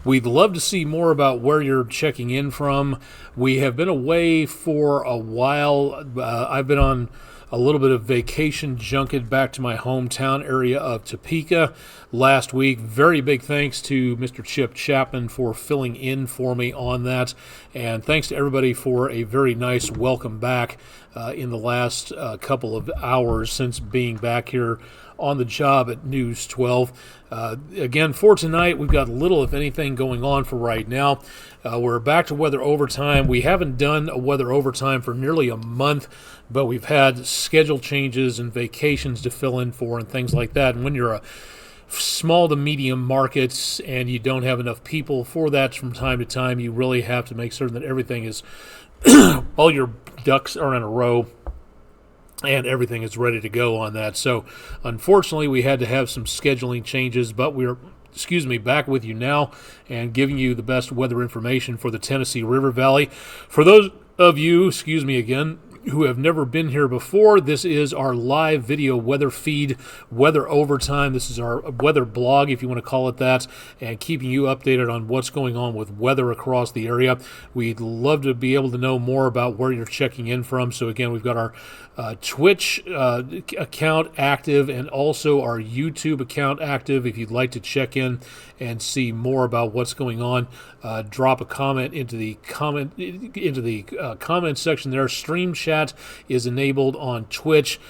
We'd love to see more about where you're checking in from. We have been away for a while. I've been on a little bit of vacation junket back to my hometown area of Topeka last week. Very big thanks to Mr. Chip Chapman for filling in for me on that. And thanks to everybody for a very nice welcome back in the last couple of hours since being back here on the job at News 12. Again, for tonight, we've got little, if anything, going on for right now. We're back to weather overtime. We haven't done a weather overtime for nearly a month, but we've had schedule changes and vacations to fill in for and things like that. And when you're a small to medium markets and you don't have enough people for that from time to time, you really have to make certain that everything is, all your ducks are in a row and everything is ready to go on that. So unfortunately, we had to have some scheduling changes, but we're back with you now and giving you the best weather information for the Tennessee River Valley. For those of you, who have never been here before, this is our live video weather feed, Weather Overtime. This is our weather blog, if you want to call it that, and keeping you updated on what's going on with weather across the area. We'd love to be able to know more about where you're checking in from. So again, we've got our Twitch account active and also our YouTube account active. If you'd like to check in and see more about what's going on, drop a comment into the comment section there. Stream chat is enabled on Twitch.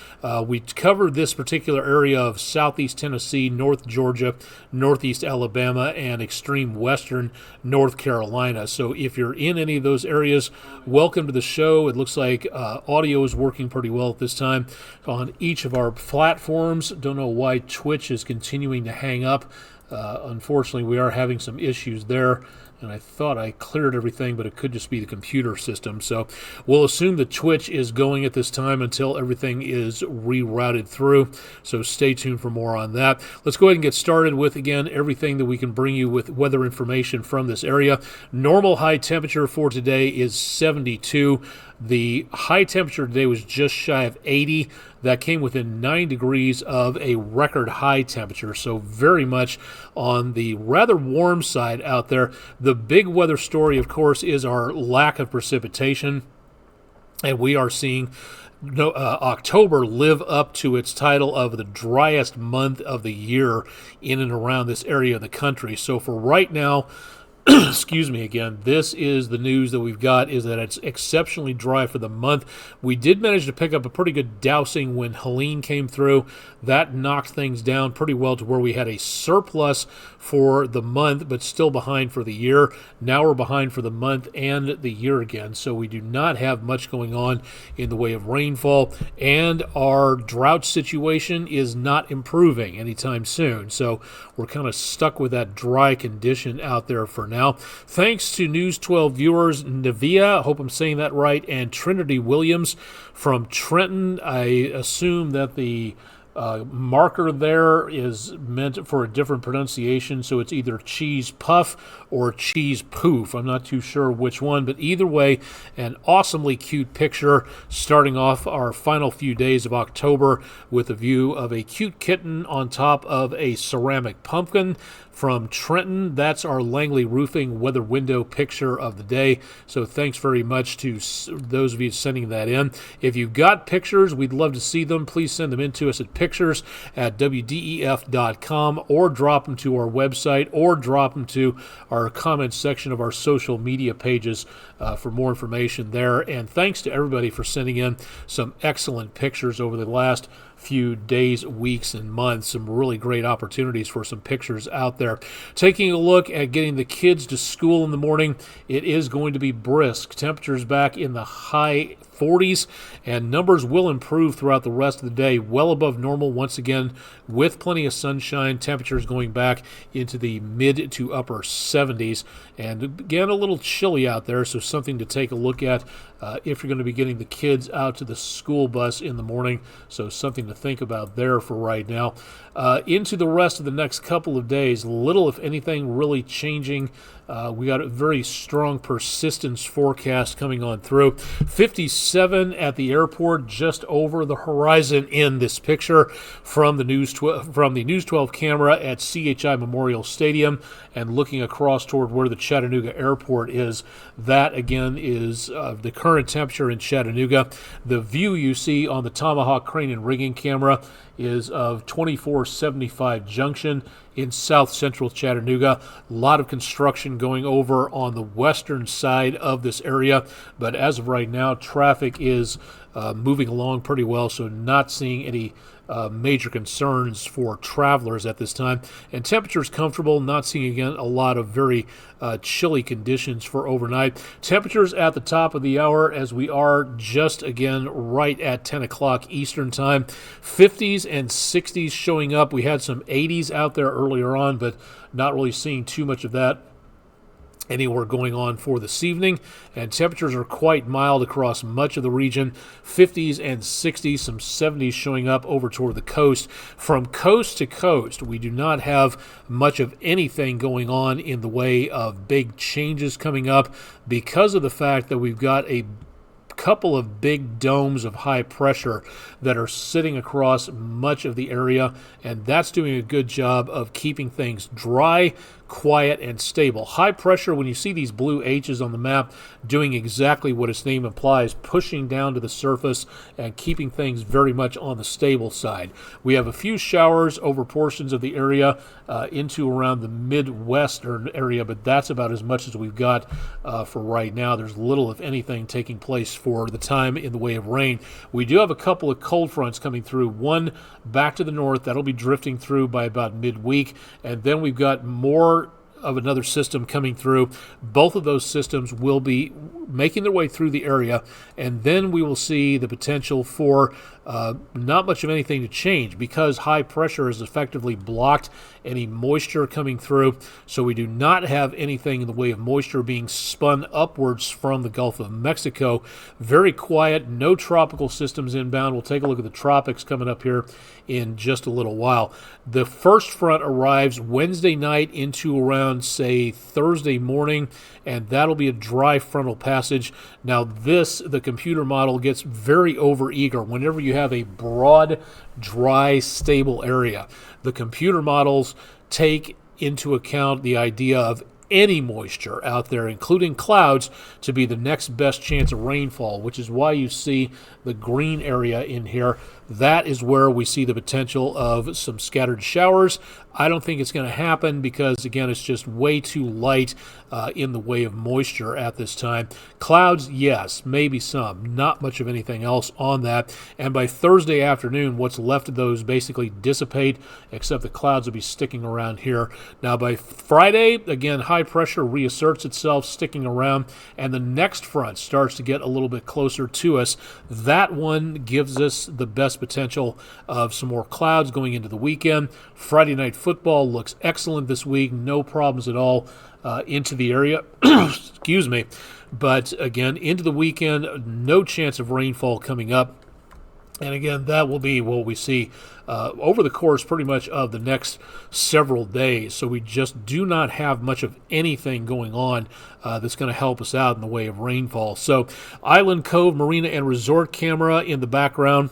We covered this particular area of southeast Tennessee, North Georgia, northeast Alabama, and extreme western North Carolina. So if you're in any of those areas, welcome to the show. It looks like audio is working pretty well at this time on each of our platforms. Don't know why Twitch is continuing to hang up. Unfortunately, we are having some issues there, and I thought I cleared everything, but it could just be the computer system. So we'll assume that Twitch is going at this time until everything is rerouted through. So stay tuned for more on that. Let's go ahead and get started with, again, everything that we can bring you with weather information from this area. Normal high temperature for today is 72. The high temperature today was just shy of 80. That came within 9 degrees of a record high temperature, so very much on the rather warm side out there. The big weather story, of course, is our lack of precipitation, and we are seeing October live up to its title of the driest month of the year in and around this area of the country. So for right now, this is the news that we've got, is that it's exceptionally dry for the month. We did manage to pick up a pretty good dousing when Helene came through. That knocked things down pretty well to where we had a surplus for the month, but still behind for the year. Now we're behind for the month and the year again, so we do not have much going on in the way of rainfall, and our drought situation is not improving anytime soon. So we're kind of stuck with that dry condition out there for now. Thanks to News 12 viewers Navia, I hope I'm saying that right, and Trinity Williams from Trenton. I assume that the marker there is meant for a different pronunciation, so it's either cheese puff or cheese poof. I'm not too sure which one, but either way, an awesomely cute picture starting off our final few days of October with a view of a cute kitten on top of a ceramic pumpkin from Trenton. That's our Langley Roofing weather window picture of the day. So thanks very much to those of you sending that in. If you've got pictures, we'd love to see them. Please send them in to us at pictures@wdef.com, or drop them to our website, or drop them to our comments section of our social media pages for more information there. And thanks to everybody for sending in some excellent pictures over the last few days, weeks, and months. Some really great opportunities for some pictures out there. Taking a look at getting the kids to school in the morning, it is going to be brisk. Temperatures back in the high 40s, and numbers will improve throughout the rest of the day, well above normal once again, with plenty of sunshine. Temperatures going back into the mid to upper 70s, and again, a little chilly out there, so something to take a look at if you're going to be getting the kids out to the school bus in the morning. So something to think about there for right now. Into the rest of the next couple of days, little, if anything, really changing We got a very strong persistence forecast coming on through. 57 at the airport, just over the horizon in this picture from the News 12 camera at CHI Memorial Stadium, and looking across toward where the Chattanooga airport is. That again is the current temperature in Chattanooga. The view you see on the Tomahawk crane and rigging camera is of 2475 Junction in south central Chattanooga. A lot of construction going over on the western side of this area, but as of right now, traffic is moving along pretty well, so not seeing any major concerns for travelers at this time. And temperatures comfortable, not seeing again a lot of very chilly conditions for overnight. Temperatures at the top of the hour as we are just again right at 10 o'clock Eastern time. 50s and 60s showing up. We had some 80s out there earlier on, but not really seeing too much of that anywhere going on for this evening, and temperatures are quite mild across much of the region. 50s and 60s, some 70s showing up over toward the coast. From coast to coast, we do not have much of anything going on in the way of big changes coming up because of the fact that we've got a couple of big domes of high pressure that are sitting across much of the area, and that's doing a good job of keeping things dry, quiet, and stable. High pressure, when you see these blue H's on the map, doing exactly what its name implies, pushing down to the surface and keeping things very much on the stable side. We have a few showers over portions of the area into around the midwestern area, but that's about as much as we've got for right now. There's little, if anything, taking place for the time in the way of rain. We do have a couple of cold fronts coming through, one back to the north that'll be drifting through by about midweek, and then we've got more of another system coming through. Both of those systems will be making their way through the area, and then we will see the potential for not much of anything to change because high pressure has effectively blocked any moisture coming through. So we do not have anything in the way of moisture being spun upwards from the Gulf of Mexico. Very quiet, no tropical systems inbound. We'll take a look at the tropics coming up here in just a little while. The first front arrives Wednesday night into around, say, Thursday morning, and that'll be a dry frontal passage. Now this, the computer model gets very overeager whenever you have a broad, dry, stable area. The computer models take into account the idea of any moisture out there, including clouds, to be the next best chance of rainfall, which is why you see the green area in here. That is where we see the potential of some scattered showers. I don't think it's going to happen because, again, it's just way too light in the way of moisture at this time. Clouds, yes, maybe some. Not much of anything else on that. And by Thursday afternoon, what's left of those basically dissipate, except the clouds will be sticking around here. Now, by Friday, again, high pressure reasserts itself, sticking around, and the next front starts to get a little bit closer to us. That one gives us the best potential of some more clouds going into the weekend. Friday night football looks excellent this week. No problems at all into the area. Excuse me. But again, into the weekend, no chance of rainfall coming up. And again, that will be what we see over the course pretty much of the next several days. So we just do not have much of anything going on that's going to help us out in the way of rainfall. So Island Cove Marina and Resort camera in the background.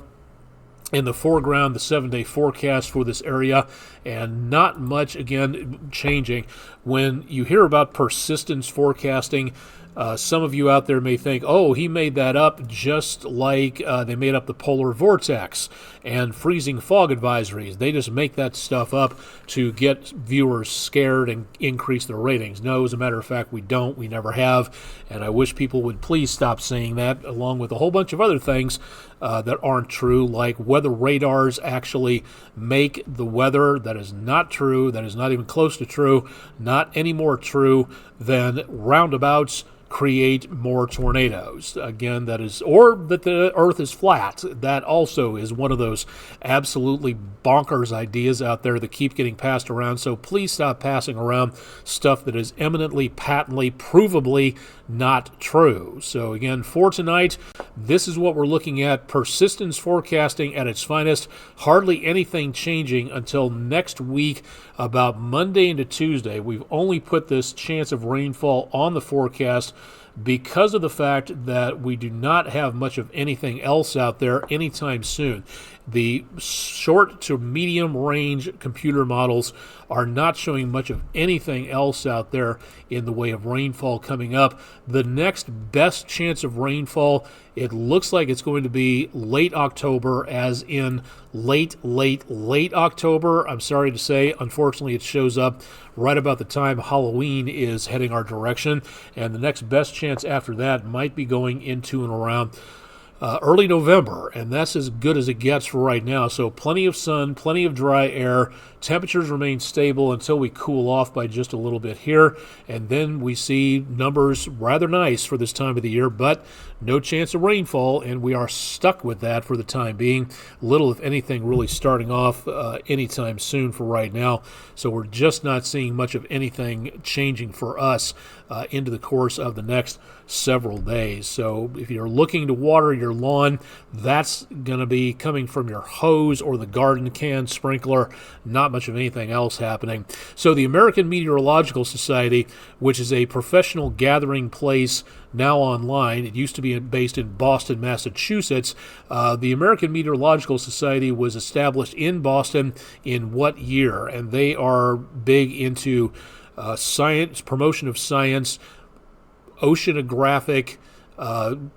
In the foreground, the 7-day forecast for this area, and not much, again, changing. When you hear about persistence forecasting, some of you out there may think, oh, he made that up just like they made up the polar vortex and freezing fog advisories. They just make that stuff up to get viewers scared and increase their ratings. No, as a matter of fact, we don't. We never have. And I wish people would please stop saying that, along with a whole bunch of other things that aren't true, like weather radars actually make the weather. That is not true. That is not even close to true. Not any more true than roundabouts create more tornadoes. Again, that is, or that the earth is flat. That also is one of those absolutely bonkers ideas out there that keep getting passed around. So please stop passing around stuff that is eminently, patently, provably not true. So again, for tonight, this is what we're looking at. Persistence forecasting at its finest. Hardly anything changing until next week, about Monday into Tuesday. We've only put this chance of rainfall on the forecast because of the fact that we do not have much of anything else out there anytime soon. The short to medium range computer models are not showing much of anything else out there in the way of rainfall coming up. The next best chance of rainfall, it looks like it's going to be late October, as in late October. I'm sorry to say, unfortunately, it shows up right about the time Halloween is heading our direction, and the next best chance after that might be going into and around early November, and that's as good as it gets for right now. So plenty of sun, plenty of dry air. Temperatures remain stable until we cool off by just a little bit here, and then we see numbers rather nice for this time of the year, but no chance of rainfall, and we are stuck with that for the time being. Little, if anything, really starting off anytime soon for right now. So we're just not seeing much of anything changing for us into the course of the next several days. So if you're looking to water your lawn, that's going to be coming from your hose or the garden can sprinkler. Not much of anything else happening. So the American Meteorological Society, which is a professional gathering place now online, it used to be based in Boston, Massachusetts. The American Meteorological Society was established in Boston in what year? And they are big into science, promotion of science, oceanographic, anything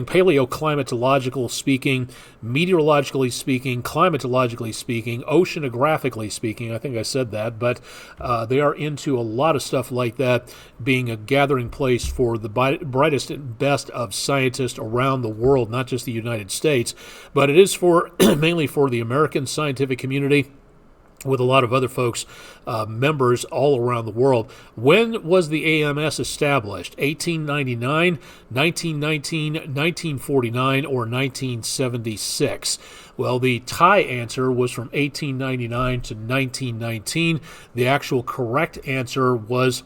paleoclimatological speaking, meteorologically speaking, climatologically speaking, oceanographically speaking. I think I said that, but they are into a lot of stuff like that, being a gathering place for the brightest and best of scientists around the world, not just the United States, but it is for mainly for the American scientific community, with a lot of other folks, members all around the world. When was the AMS established? 1899, 1919, 1949, or 1976? Well, the tie answer was from 1899 to 1919. The actual correct answer was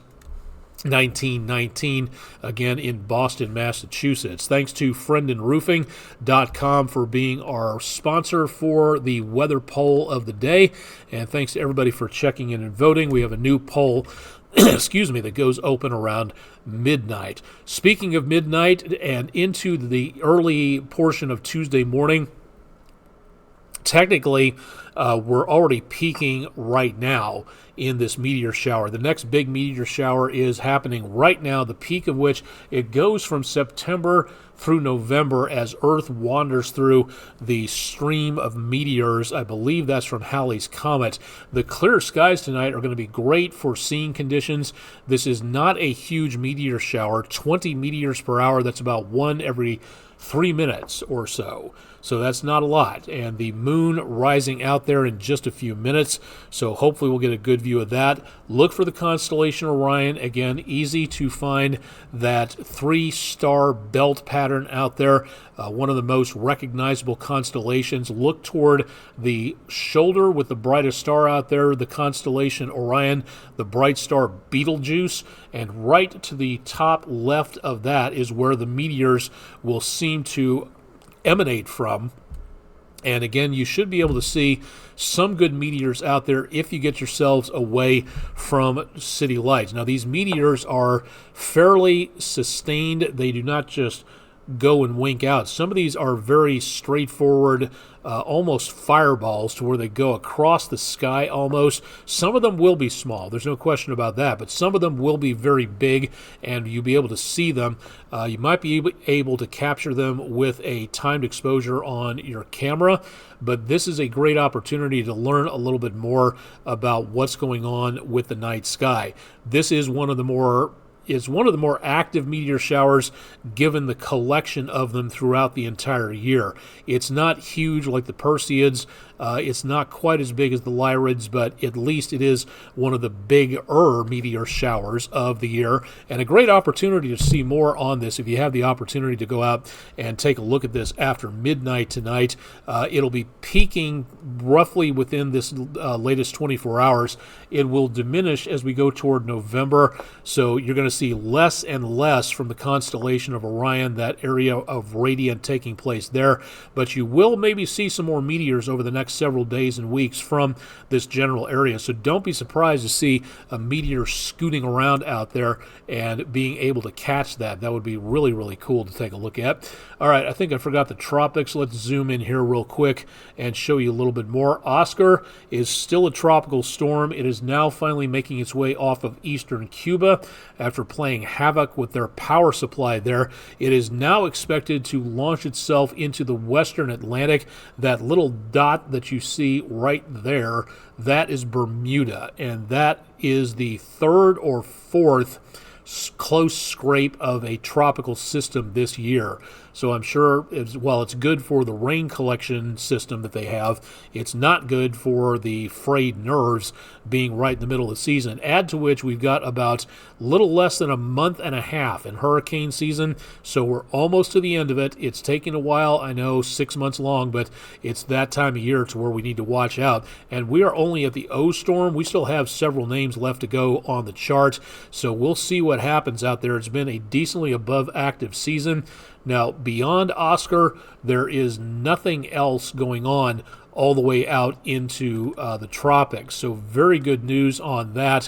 1919, again in Boston, Massachusetts. Thanks to friendandroofing.com for being our sponsor for the weather poll of the day, and thanks to everybody for checking in and voting. We have a new poll that goes open around midnight. Speaking of midnight and into the early portion of Tuesday morning, technically, we're already peaking right now in this meteor shower. The next big meteor shower is happening right now, the peak of which it goes from September through November as Earth wanders through the stream of meteors. I believe that's from Halley's Comet. The clear skies tonight are going to be great for seeing conditions. This is not a huge meteor shower, 20 meteors per hour. That's about one every 3 minutes or so. So that's not a lot. And the moon rising out there in just a few minutes. So hopefully we'll get a good view of that. Look for the constellation Orion. Again, easy to find that 3-star belt pattern out there. One of the most recognizable constellations. Look toward the shoulder with the brightest star out there, the constellation Orion, the bright star Betelgeuse, and right to the top left of that is where the meteors will seem to emanate from. And again, you should be able to see some good meteors out there if you get yourselves away from city lights. Now, these meteors are fairly sustained. They do not just go and wink out. Some of these are very straightforward, almost fireballs to where they go across the sky almost. Some of them will be small. There's no question about that. But some of them will be very big, and you'll be able to see them. You might be able to capture them with a timed exposure on your camera. But this is a great opportunity to learn a little bit more about what's going on with the night sky. This is one of the more is one of the more active meteor showers given the collection of them throughout the entire year. It's not huge like the Perseids. It's not quite as big as the Lyrids, but at least it is one of the bigger meteor showers of the year, and a great opportunity to see more on this if you have the opportunity to go out and take a look at this after midnight tonight. It'll be peaking roughly within this latest 24 hours. It will diminish as we go toward November, so you're going to see less and less from the constellation of Orion, that area of radiant taking place there, but you will maybe see some more meteors over the next several days and weeks from this general area. So don't be surprised to see a meteor scooting around out there and being able to catch that. That would be really, really cool to take a look at. All right, I think I forgot the tropics. Let's zoom in here real quick and show you a little bit more. Oscar is still a tropical storm. It is now finally making its way off of eastern Cuba after playing havoc with their power supply there. It is now expected to launch itself into the western Atlantic. That little dot that you see right there, that is Bermuda, and that is the third or fourth close scrape of a tropical system this year. So I'm sure, while it's good for the rain collection system that they have, it's not good for the frayed nerves being right in the middle of the season. Add to which we've got about a little less than a month and a half in hurricane season, so we're almost to the end of it. It's taking a while, I know, 6 months long, but it's that time of year to where we need to watch out. And we are only at the O storm. We still have several names left to go on the chart, so we'll see what happens out there. It's been a decently above active season. Now, beyond Oscar, there is nothing else going on all the way out into the tropics. So very good news on that.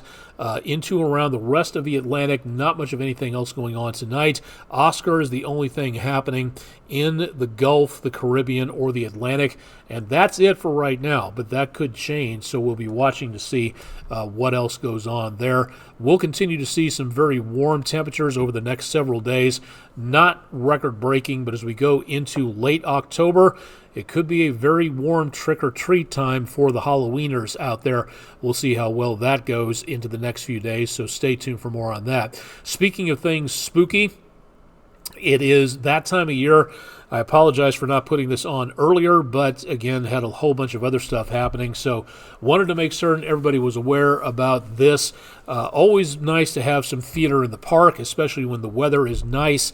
Into around the rest of the Atlantic, not much of anything else going on tonight. Oscar is the only thing happening in the Gulf, the Caribbean, or the Atlantic, and that's it for right now, but that could change, so we'll be watching to see what else goes on there. We'll continue to see some very warm temperatures over the next several days, not record-breaking, but as we go into late October, it could be a very warm trick-or-treat time for the Halloweeners out there. We'll see how well that goes into the next few days, so stay tuned for more on that. Speaking of things spooky, it is that time of year. I apologize for not putting this on earlier, but again, had a whole bunch of other stuff happening, so wanted to make certain everybody was aware about this. Always nice to have some theater in the park, especially when the weather is nice.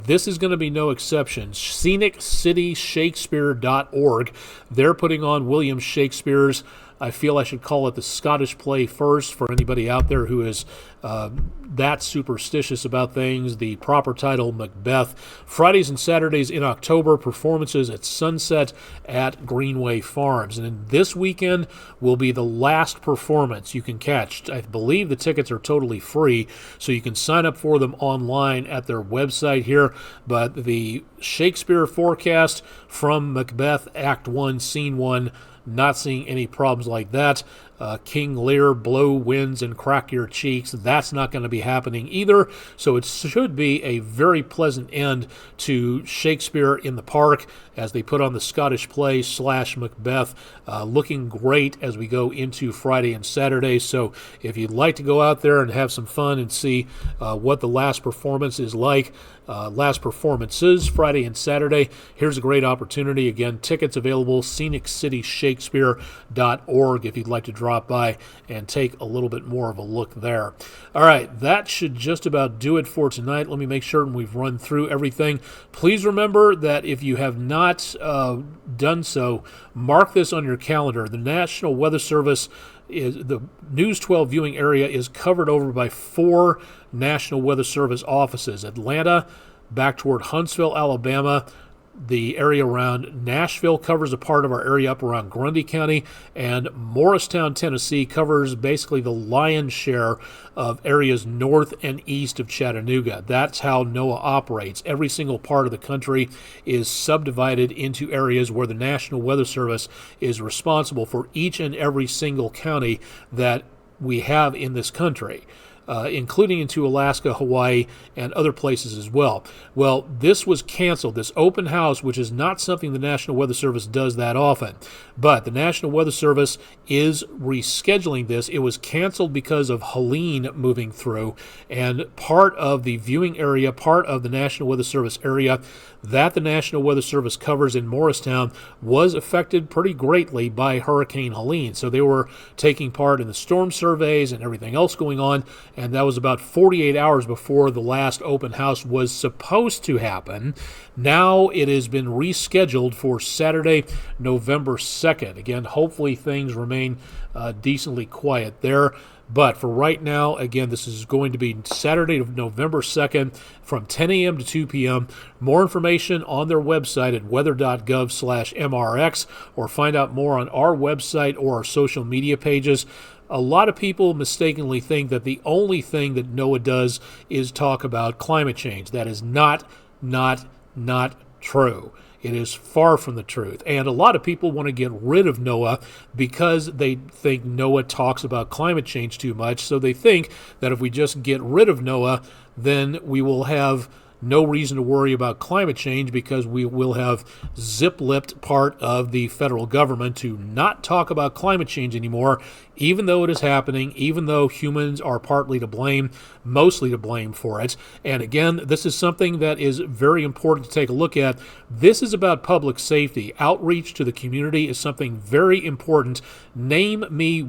This is going to be no exception. ScenicCityShakespeare.org. They're putting on William Shakespeare's, I feel I should call it the Scottish play first for anybody out there who is that superstitious about things. The proper title, Macbeth. Fridays and Saturdays in October, performances at sunset at Greenway Farms. And then this weekend will be the last performance you can catch. I believe the tickets are totally free, so you can sign up for them online at their website here. But the Shakespeare forecast from Macbeth, Act 1, Scene 1, not seeing any problems like that. King Lear, blow winds and crack your cheeks. That's not going to be happening either. So it should be a very pleasant end to Shakespeare in the Park as they put on the Scottish play / Macbeth. Looking great as we go into Friday and Saturday. So if you'd like to go out there and have some fun and see what the last performance is like, last performances Friday and Saturday, here's a great opportunity. Again, tickets available, ScenicCityShakespeare.org if you'd like to drop by and take a little bit more of a look there. All right, that should just about do it for tonight. Let me make sure we've run through everything. Please remember that if you have not done so, mark this on your calendar. The National Weather Service the News 12 viewing area is covered over by 4 National Weather Service offices. Atlanta, back toward Huntsville, Alabama. The area around Nashville covers a part of our area up around Grundy County, and Morristown, Tennessee covers basically the lion's share of areas north and east of Chattanooga. That's how NOAA operates. Every single part of the country is subdivided into areas where the National Weather Service is responsible for each and every single county that we have in this country. including into Alaska, Hawaii, and other places as well. Well, this was canceled, this open house, which is not something the National Weather Service does that often. But the National Weather Service is rescheduling this. It was canceled because of Helene moving through, and part of the viewing area, part of the National Weather Service area that the National Weather Service covers in Morristown was affected pretty greatly by Hurricane Helene. So they were taking part in the storm surveys and everything else going on, and that was about 48 hours before the last open house was supposed to happen. Now it has been rescheduled for Saturday, November 2nd. Again, hopefully things remain decently quiet there. But for right now, again, this is going to be Saturday, November 2nd from 10 a.m. to 2 p.m. More information on their website at weather.gov/MRX, or find out more on our website or our social media pages. A lot of people mistakenly think that the only thing that NOAA does is talk about climate change. That is not true. It is far from the truth. And a lot of people want to get rid of NOAA because they think NOAA talks about climate change too much. So they think that if we just get rid of NOAA, then we will have no reason to worry about climate change, because we will have zip-lipped part of the federal government to not talk about climate change anymore, even though it is happening, even though humans are partly to blame, mostly to blame for it. And again, this is something that is very important to take a look at. This is about public safety. Outreach to the community is something very important. Name me,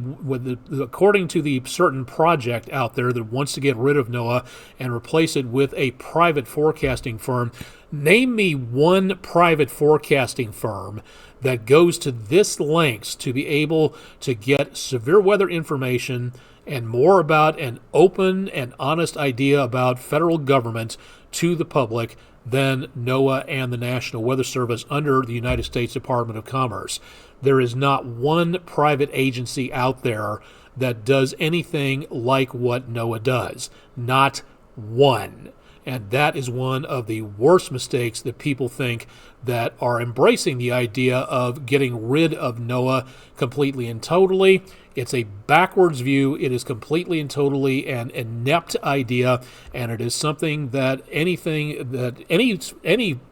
according to the certain project out there that wants to get rid of NOAA and replace it with a private forecasting firm, name me one private forecasting firm that goes to this lengths to be able to get severe weather information and more about an open and honest idea about federal government to the public than NOAA and the National Weather Service under the United States Department of Commerce. There is not one private agency out there that does anything like what NOAA does. Not one. And that is one of the worst mistakes that people think that are embracing the idea of getting rid of NOAA completely and totally. It's a backwards view. It is completely and totally an inept idea, and it is something that any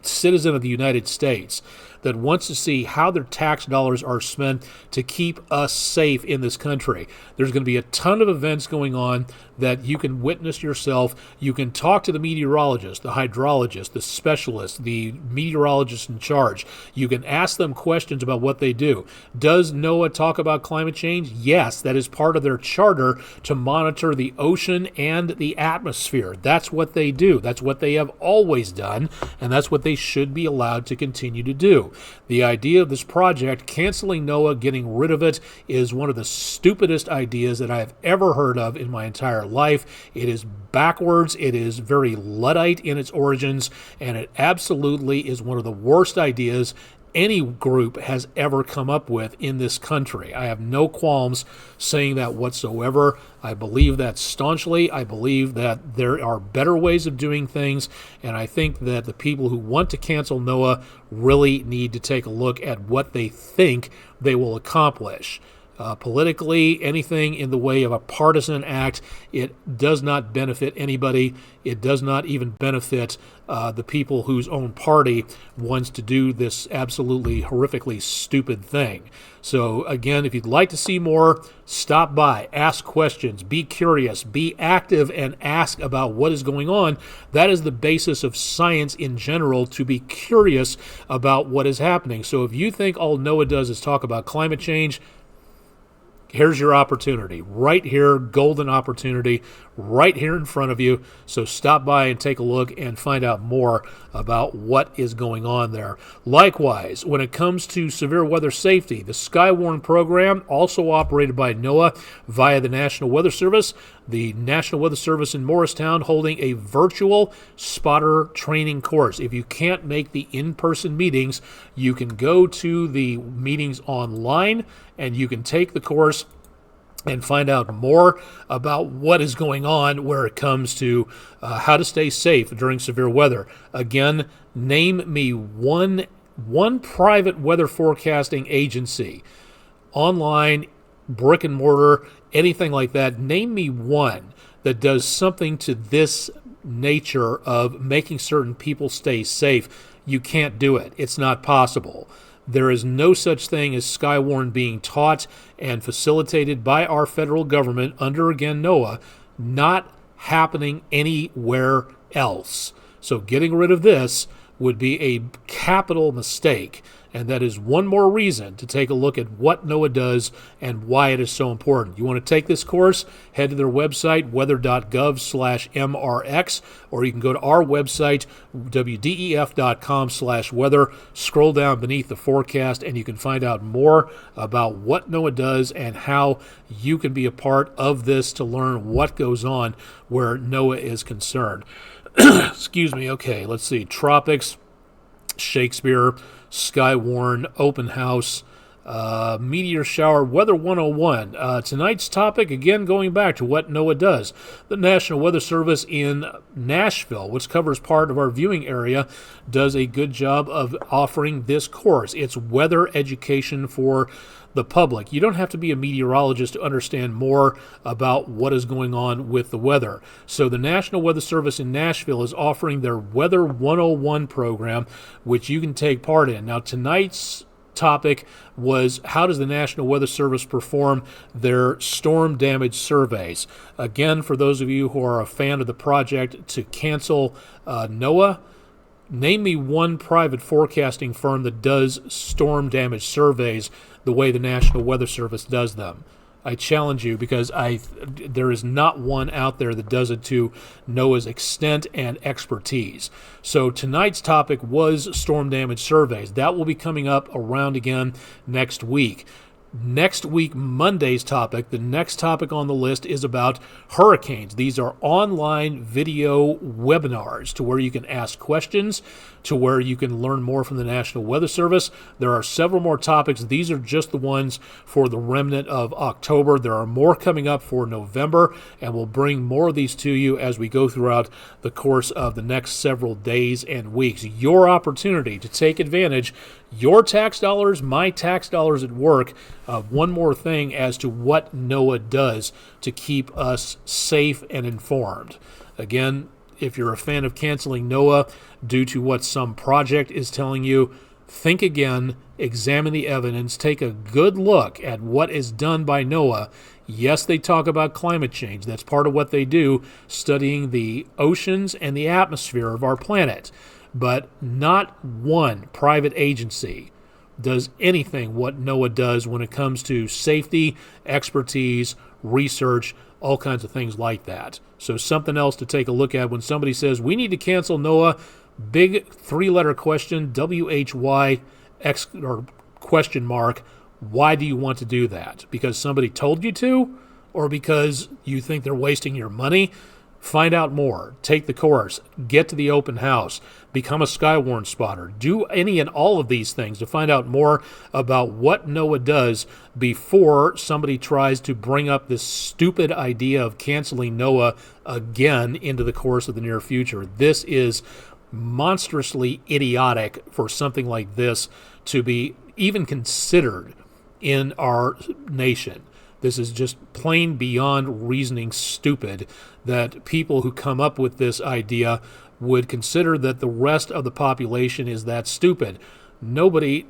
citizen of the United States that wants to see how their tax dollars are spent to keep us safe in this country. There's going to be a ton of events going on that you can witness yourself. You can talk to the meteorologist, the hydrologist, the specialist, the meteorologist in charge. You can ask them questions about what they do. Does NOAA talk about climate change? Yes, that is part of their charter to monitor the ocean and the atmosphere. That's what they do. That's what they have always done, and that's what they should be allowed to continue to do. The idea of this project, canceling NOAA, getting rid of it, is one of the stupidest ideas that I have ever heard of in my entire life. It is backwards. It is very Luddite in its origins, and it absolutely is one of the worst ideas any group has ever come up with in this country. I have no qualms saying that whatsoever. I believe that staunchly. I believe that there are better ways of doing things, and I think that the people who want to cancel NOAA really need to take a look at what they think they will accomplish. Politically, anything in the way of a partisan act, it does not benefit anybody. It does not even benefit the people whose own party wants to do this absolutely horrifically stupid thing. So again, if you'd like to see more, stop by, ask questions, be curious, be active, and ask about what is going on. That is the basis of science in general, to be curious about what is happening. So if you think all NOAA does is talk about climate change, here's your opportunity right here, golden opportunity right here in front of you. So stop by and take a look and find out more about what is going on there. Likewise, when it comes to severe weather safety, the Skywarn program, also operated by NOAA via the National Weather Service, the National Weather Service in Morristown holding a virtual spotter training course. If you can't make the in-person meetings, you can go to the meetings online and you can take the course and find out more about what is going on where it comes to how to stay safe during severe weather. Again, name me one private weather forecasting agency online brick and mortar, anything like that. Name me one that does something to this nature of making certain people stay safe. You can't do it. It's not possible. There is no such thing as Skywarn being taught and facilitated by our federal government under, again, NOAA, not happening anywhere else. So getting rid of this would be a capital mistake. And that is one more reason to take a look at what NOAA does and why it is so important. You want to take this course, head to their website, weather.gov/MRX, or you can go to our website, wdef.com/weather, scroll down beneath the forecast, and you can find out more about what NOAA does and how you can be a part of this to learn what goes on where NOAA is concerned. Excuse me. Okay, let's see. Tropics, Shakespeare, Skywarn, Open House, Meteor Shower, Weather 101. Tonight's topic, again, going back to what NOAA does. The National Weather Service in Nashville, which covers part of our viewing area, does a good job of offering this course. It's weather education for the public. You don't have to be a meteorologist to understand more about what is going on with the weather. So the National Weather Service in Nashville is offering their Weather 101 program, which you can take part in. Now, tonight's topic was, how does the National Weather Service perform their storm damage surveys? Again, for those of you who are a fan of the project to cancel NOAA, name me one private forecasting firm that does storm damage surveys the way the National Weather Service does them. I challenge you, because there is not one out there that does it to NOAA's extent and expertise. So tonight's topic was storm damage surveys. That will be coming up around again next week. Next week, Monday's topic, the next topic on the list is about hurricanes. These are online video webinars to where you can ask questions, to where you can learn more from the National Weather Service. There are several more topics. These are just the ones for the remnant of October. There are more coming up for November, and we'll bring more of these to you as we go throughout the course of the next several days and weeks. Your opportunity to take advantage, your tax dollars, my tax dollars at work. One more thing as to what NOAA does to keep us safe and informed. Again, if you're a fan of canceling NOAA due to what some project is telling you, think again, examine the evidence, take a good look at what is done by NOAA. Yes, they talk about climate change. That's part of what they do, studying the oceans and the atmosphere of our planet. But not one private agency does anything what NOAA does when it comes to safety, expertise, research, all kinds of things like that. So something else to take a look at when somebody says, we need to cancel NOAA, big three-letter question, WHY, or question mark, why do you want to do that? Because somebody told you to, or because you think they're wasting your money? Find out more. Take the course. Get to the open house. Become a Skywarn spotter. Do any and all of these things to find out more about what NOAA does before somebody tries to bring up this stupid idea of canceling NOAA again into the course of the near future. This is monstrously idiotic for something like this to be even considered in our nation. This is just plain beyond reasoning stupid that people who come up with this idea would consider that the rest of the population is that stupid. Nobody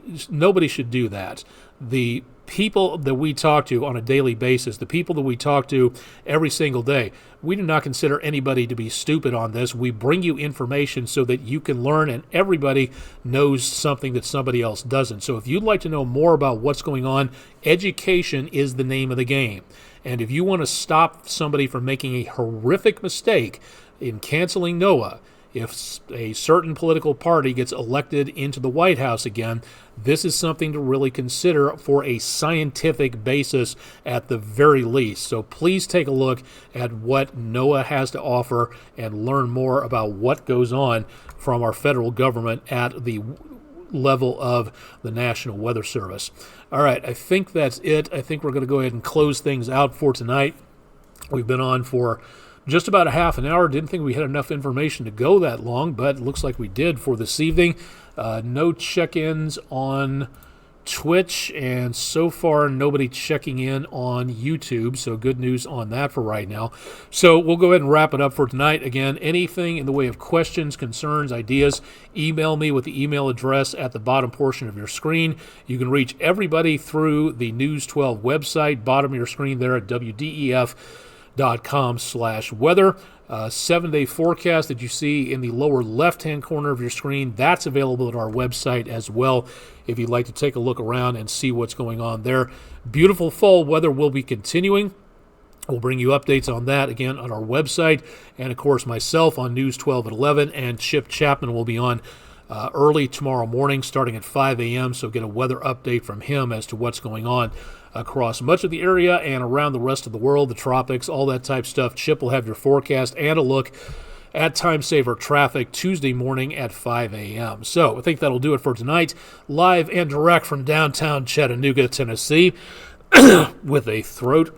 should do that. The people that we talk to on a daily basis, the people that we talk to every single day, we do not consider anybody to be stupid on this. We bring you information so that you can learn, and everybody knows something that somebody else doesn't. So if you'd like to know more about what's going on, education is the name of the game. And if you want to stop somebody from making a horrific mistake in canceling NOAA, if a certain political party gets elected into the White House again, this is something to really consider for a scientific basis at the very least. So please take a look at what NOAA has to offer and learn more about what goes on from our federal government at the level of the National Weather Service. All right, I think that's it. I think we're going to go ahead and close things out for tonight. We've been on for just about a half an hour. Didn't think we had enough information to go that long, but it looks like we did for this evening. No check-ins on Twitch, and so far nobody checking in on YouTube, so good news on that for right now. So we'll go ahead and wrap it up for tonight. Again, anything in the way of questions, concerns, ideas, email me with the email address at the bottom portion of your screen. You can reach everybody through the News 12 website, bottom of your screen there at wdef.com/weather. 7-day forecast that you see in the lower left-hand corner of your screen, that's available at our website as well if you'd like to take a look around and see what's going on there. Beautiful fall weather will be continuing. We'll bring you updates on that again on our website, and of course myself on News 12 at 11, and Chip Chapman will be on early tomorrow morning starting at 5 a.m. So get a weather update from him as to what's going on across much of the area and around the rest of the world, the tropics, all that type stuff. Chip will have your forecast and a look at time saver traffic Tuesday morning at 5 a.m. So I think that'll do it for tonight. Live and direct from downtown Chattanooga, Tennessee, with a throat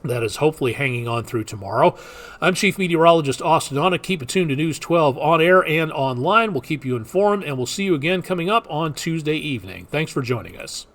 that is hopefully hanging on through tomorrow. I'm Chief Meteorologist Austin Onna. Keep it tuned to News 12 on air and online. We'll keep you informed, and we'll see you again coming up on Tuesday evening. Thanks for joining us.